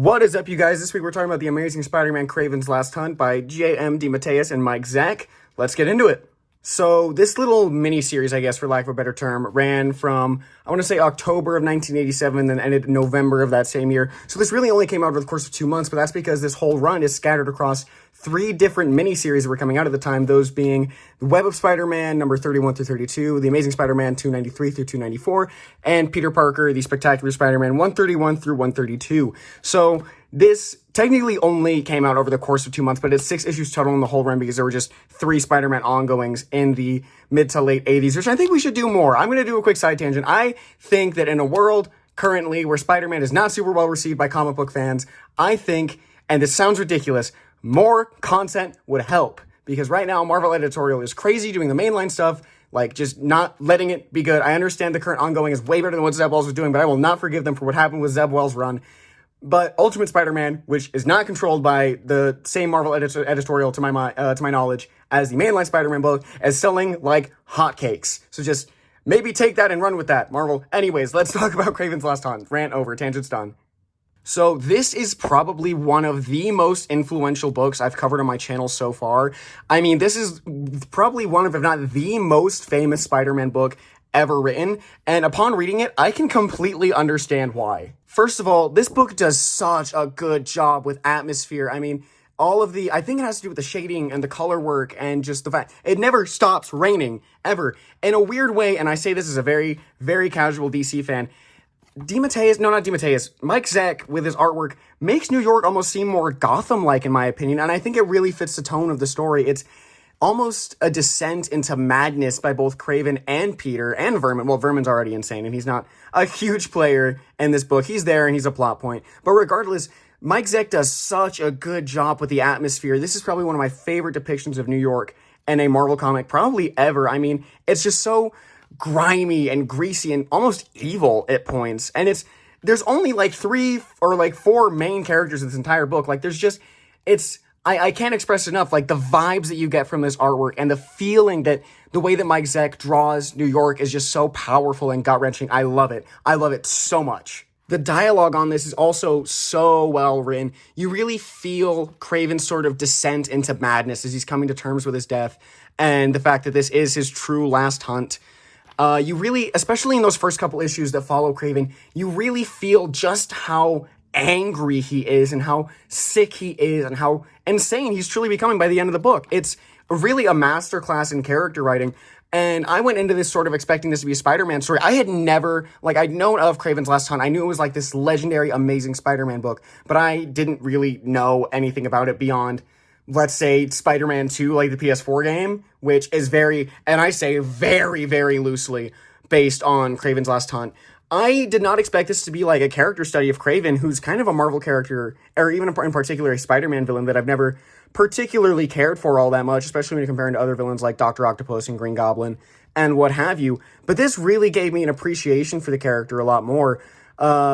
What is up, you guys? This week we're talking about The Amazing Spider-Man Kraven's Last Hunt by J.M. DeMatteis and Mike Zeck. Let's get into it. So this little mini-series, I guess, for lack of a better term, ran from, I want to say, October of 1987, then ended in November of that same year. So this really only came out over the course of 2 months, but that's because this whole run is scattered across 3 different mini-series that were coming out at the time, those being The Web of Spider-Man, number 31 through 32, The Amazing Spider-Man, 293 through 294, and Peter Parker, The Spectacular Spider-Man, 131 through 132. So this technically only came out over the course of 2 months, but it's 6 issues total in the whole run because there were just 3 Spider-Man ongoings in the mid to late 80s, which I think we should do more. I'm going to do a quick side tangent. I think that in a world currently where Spider-Man is not super well received by comic book fans, I think, and this sounds ridiculous, more content would help. Because right now, Marvel editorial is crazy doing the mainline stuff, like just not letting it be good. I understand the current ongoing is way better than what Zeb Wells was doing, but I will not forgive them for what happened with Zeb Wells' run. But Ultimate Spider-Man, which is not controlled by the same Marvel editorial to my knowledge as the mainline Spider-Man book, is selling like hotcakes. So just maybe take that and run with that, Marvel. Anyways, let's talk about Kraven's Last Hunt. Rant over, tangent's done. So this is probably one of the most influential books I've covered on my channel so far. I mean, this is probably one of, if not the most famous Spider-Man book ever written, and upon reading it, I can completely understand why. First of all, this book does such a good job with atmosphere. I mean, I think it has to do with the shading and the color work and just the fact it never stops raining, ever. In a weird way, and I say this as a very, very casual DC fan, Mike Zeck, with his artwork, makes New York almost seem more Gotham-like, in my opinion, and I think it really fits the tone of the story. It's almost a descent into madness by both Kraven and Peter and Vermin. Well, Vermin's already insane, and he's not a huge player in this book. He's there, and he's a plot point. But regardless, Mike Zeck does such a good job with the atmosphere. This is probably one of my favorite depictions of New York in a Marvel comic, probably ever. I mean, it's just so grimy and greasy and almost evil at points. And there's only like 3 or like 4 main characters in this entire book. Like I can't express enough, like the vibes that you get from this artwork and the feeling that the way that Mike Zeck draws New York is just so powerful and gut-wrenching. I love it. I love it so much. The dialogue on this is also so well written. You really feel Kraven's sort of descent into madness as he's coming to terms with his death and the fact that this is his true last hunt. You really, especially in those first couple issues that follow Kraven, you really feel just how angry he is and how sick he is and how insane he's truly becoming by the end of the book. It's really a masterclass in character writing. And I went into this sort of expecting this to be a Spider-Man story. I had never, I'd known of Kraven's Last Hunt. I knew it was like this legendary, amazing Spider-Man book, but I didn't really know anything about it beyond, let's say, Spider-Man 2, like the PS4 game, which is very, and I say very, very loosely based on Kraven's Last Hunt. I did not expect this to be like a character study of Kraven, who's kind of a Marvel character, or even in particular a Spider-Man villain that I've never particularly cared for all that much, especially when you're comparing to other villains like Dr. Octopus and Green Goblin and what have you. But this really gave me an appreciation for the character a lot more,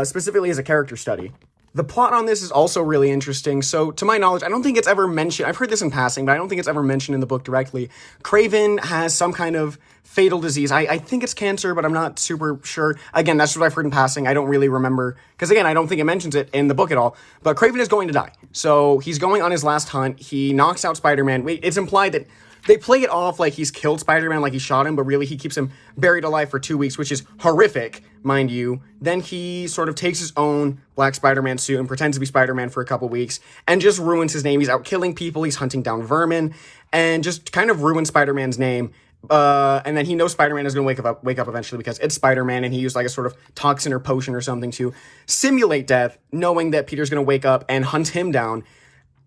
specifically as a character study. The plot on this is also really interesting. So, to my knowledge, I don't think it's ever mentioned. I've heard this in passing, but I don't think it's ever mentioned in the book directly. Kraven has some kind of fatal disease. I think it's cancer, but I'm not super sure. Again, that's what I've heard in passing. I don't really remember, because again, I don't think it mentions it in the book at all. But Kraven is going to die. So, he's going on his last hunt. He knocks out Spider-Man. It's implied that they play it off like he's killed Spider-Man, like he shot him, but really he keeps him buried alive for 2 weeks, which is horrific, mind you. Then he sort of takes his own black Spider-Man suit and pretends to be Spider-Man for a couple weeks and just ruins his name. He's out killing people, he's hunting down vermin, and just kind of ruins Spider-Man's name. And then he knows Spider-Man is going to wake up eventually because it's Spider-Man, and he used like a sort of toxin or potion or something to simulate death, knowing that Peter's going to wake up and hunt him down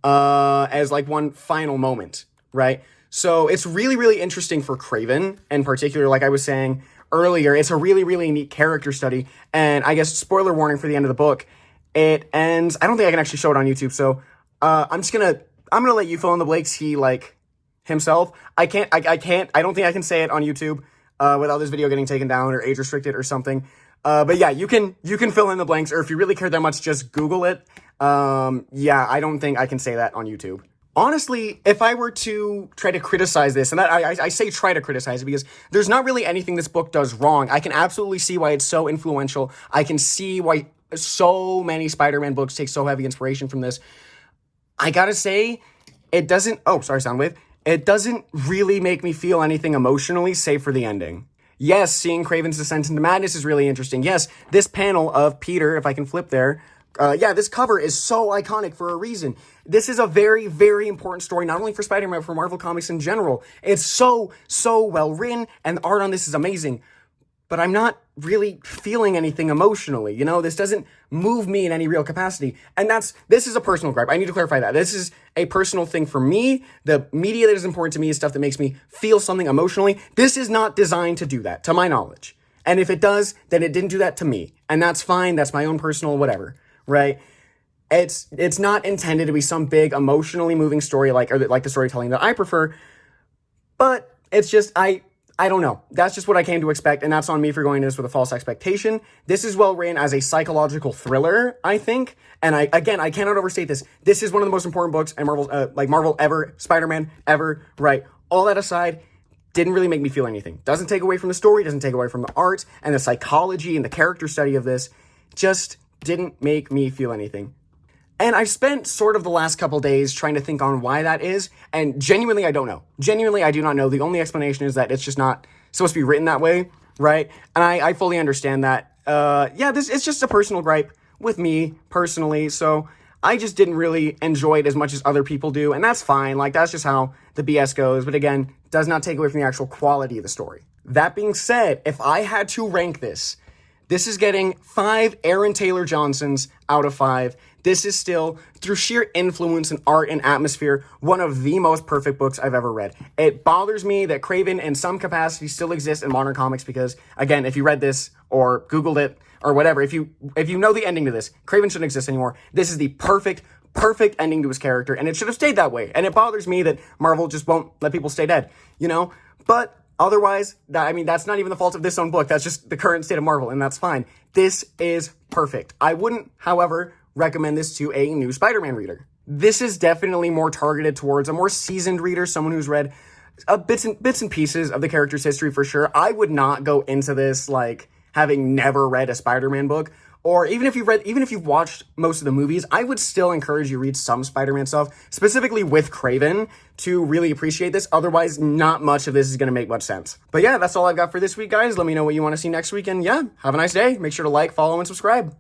as like one final moment, right? So it's really, really interesting for Kraven in particular. Like I was saying earlier, it's a really, really neat character study. And I guess spoiler warning for the end of the book, it ends. I don't think I can actually show it on YouTube. So I'm gonna let you fill in the blanks. He like himself. I don't think I can say it on YouTube without this video getting taken down or age restricted or something. But yeah, you can fill in the blanks, or if you really care that much, just Google it. Yeah, I don't think I can say that on YouTube. Honestly, if I were to try to criticize this, and I say try to criticize it because there's not really anything this book does wrong. I can absolutely see why it's so influential. I can see why so many Spider-Man books take so heavy inspiration from this. I gotta say, it doesn't, oh, sorry, Soundwave. It doesn't really make me feel anything emotionally, save for the ending. Yes, seeing Kraven's descent into madness is really interesting. Yes, this panel of Peter, if I can flip there, this cover is so iconic for a reason. This is a very, very important story, not only for Spider-Man, but for Marvel Comics in general. It's so well written, and the art on this is amazing. But I'm not really feeling anything emotionally. You know, this doesn't move me in any real capacity. And this is a personal gripe. I need to clarify that. This is a personal thing for me. The media that is important to me is stuff that makes me feel something emotionally. This is not designed to do that, to my knowledge. And if it does, then it didn't do that to me. And that's fine. That's my own personal whatever, right? It's not intended to be some big emotionally moving story like the storytelling that I prefer. But it's just, I don't know. That's just what I came to expect, and that's on me for going into this with a false expectation. This is well written as a psychological thriller, I think. And I cannot overstate this. This is one of the most important books in Marvel ever, Spider-Man ever, right? All that aside, didn't really make me feel anything. Doesn't take away from the story, doesn't take away from the art and the psychology and the character study of this. Just didn't make me feel anything. And I've spent sort of the last couple days trying to think on why that is, and genuinely, I don't know. Genuinely, I do not know. The only explanation is that it's just not supposed to be written that way, right? And I fully understand that. It's just a personal gripe with me, personally, so I just didn't really enjoy it as much as other people do, and that's fine. Like, that's just how the BS goes, but again, does not take away from the actual quality of the story. That being said, if I had to rank this is getting 5 Aaron Taylor Johnsons out of 5. This is still, through sheer influence and art and atmosphere, one of the most perfect books I've ever read. It bothers me that Kraven in some capacity still exists in modern comics because, again, if you read this or Googled it or whatever, if you know the ending to this, Kraven shouldn't exist anymore. This is the perfect ending to his character, and it should have stayed that way. And it bothers me that Marvel just won't let people stay dead, you know? But otherwise, that's not even the fault of this own book. That's just the current state of Marvel, and that's fine. This is perfect. I wouldn't, however, recommend this to a new Spider-Man reader. This is definitely more targeted towards a more seasoned reader, someone who's read bits and pieces of the character's history for sure. I would not go into this like having never read a Spider-Man book, or even if you've watched most of the movies, I would still encourage you to read some Spider-Man stuff, specifically with Kraven, to really appreciate this. Otherwise, not much of this is going to make much sense. But yeah, that's all I've got for this week, guys. Let me know what you want to see next week, and yeah, have a nice day. Make sure to like, follow, and subscribe.